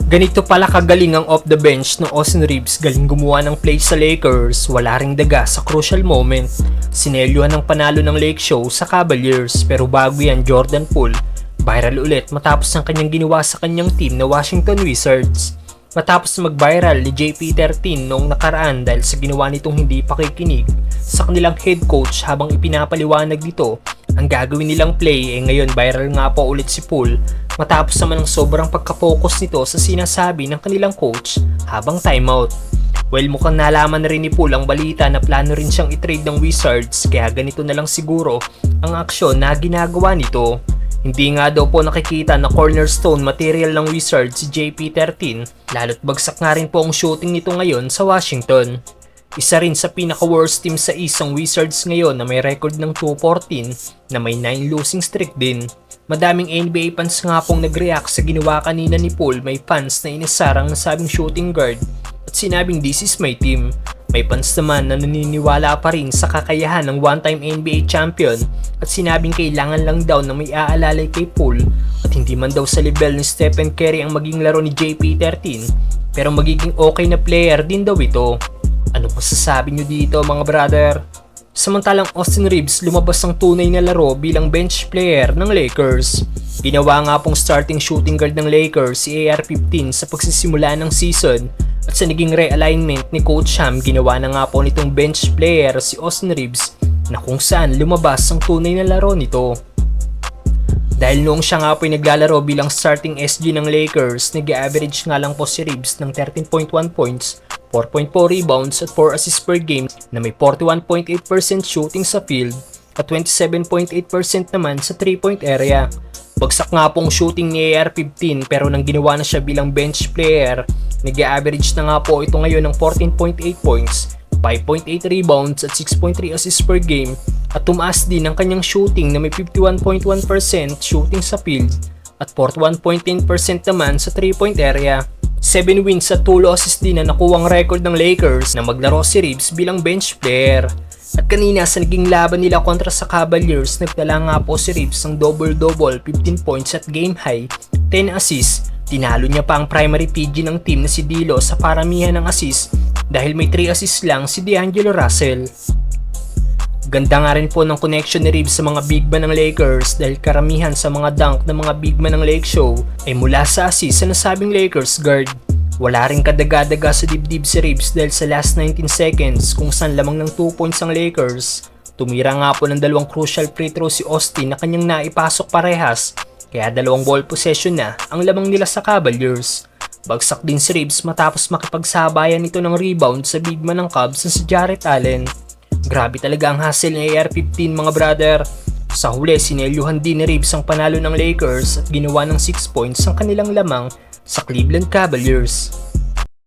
Ganito pala kagaling ang off the bench ng Austin Reeves, galing gumawa ng play sa Lakers, wala ring daga sa crucial moment. Sinelyuhan ng panalo ng Lake Show sa Cavaliers, pero bago yan Jordan Poole, viral ulit matapos ang kanyang ginawa sa kanyang team na Washington Wizards. Matapos mag-viral ni JP13 noong nakaraan dahil sa ginawa nitong hindi pakikinig sa kanilang head coach habang ipinapaliwanag nito ang gagawin nilang play, ngayon viral nga po ulit si Poole matapos naman ng sobrang pagka-focus nito sa sinasabi ng kanilang coach habang timeout. Well, mukhang nalaman na rin ni Poole ang balita na plano rin siyang i-trade ng Wizards, kaya ganito na lang siguro ang aksyon na ginagawa nito. Hindi nga daw po nakikita na cornerstone material ng Wizards si JP13, lalo't bagsak nga rin po ang shooting nito ngayon sa Washington. Isa rin sa pinaka-worst team sa isang Wizards ngayon na may record ng 2-14 na may 9 losing streak din. Madaming NBA fans nga pong nag-react sa ginawa kanina ni Poole. May fans na inisarang nasabing shooting guard at sinabing this is my team. May fans naman na naniniwala pa rin sa kakayahan ng one-time NBA champion at sinabing kailangan lang daw na may aalalay kay Poole at hindi man daw sa level ni Stephen Curry ang maging laro ni JP13 pero magiging okay na player din daw ito. Ano masasabi nyo dito mga brother? Samantalang Austin Reeves lumabas ang tunay na laro bilang bench player ng Lakers. Ginawa nga pong starting shooting guard ng Lakers si AR-15 sa pagsisimula ng season at sa naging realignment ni Coach Ham, ginawa na nga po nitong bench player si Austin Reeves na kung saan lumabas ang tunay na laro nito. Dahil noong siya nga po ay naglalaro bilang starting SG ng Lakers, nag-average nga lang po si Reeves ng 13.1 points, 4.4 rebounds at 4 assists per game na may 41.8% shooting sa field at 27.8% naman sa 3-point area. Bagsak nga pong shooting ni AR-15 pero nang ginawa na siya bilang bench player, nag-average na nga po ito ngayon ng 14.8 points, 5.8 rebounds at 6.3 assists per game at tumaas din ang kanyang shooting na may 51.1% shooting sa field at 41.10% naman sa 3-point area. 7 wins at 2 losses din na nakuwang record ng Lakers na maglaro si Reeves bilang bench player. At kanina sa naging laban nila kontra sa Cavaliers, nagtala nga po si Reeves ng double-double, 15 points at game high, 10 assists. Tinalo niya pa ang primary PG ng team na si D'Lo sa paramihan ng assists dahil may 3 assists lang si D'Angelo Russell. Ganda nga rin po ng connection ni Reeves sa mga big man ng Lakers dahil karamihan sa mga dunk ng mga big man ng Lake Show ay mula sa assist sa nasabing Lakers guard. Wala rin kadaga-daga sa dibdib si Reeves dahil sa last 19 seconds kung saan lamang ng 2 points ang Lakers. Tumira nga po ng 2 crucial free throw si Austin na kanyang naipasok parehas, kaya 2 ball possession na ang lamang nila sa Cavaliers. Bagsak din si Reeves matapos makipagsabayan nito ng rebound sa big man ng Cavs na si Jarrett Allen. Grabe talaga ang hustle ng AR-15 mga brother. Sa huli, sinelyuhan din ni Reeves ang panalo ng Lakers at ginawa ng 6 points ang kanilang lamang sa Cleveland Cavaliers.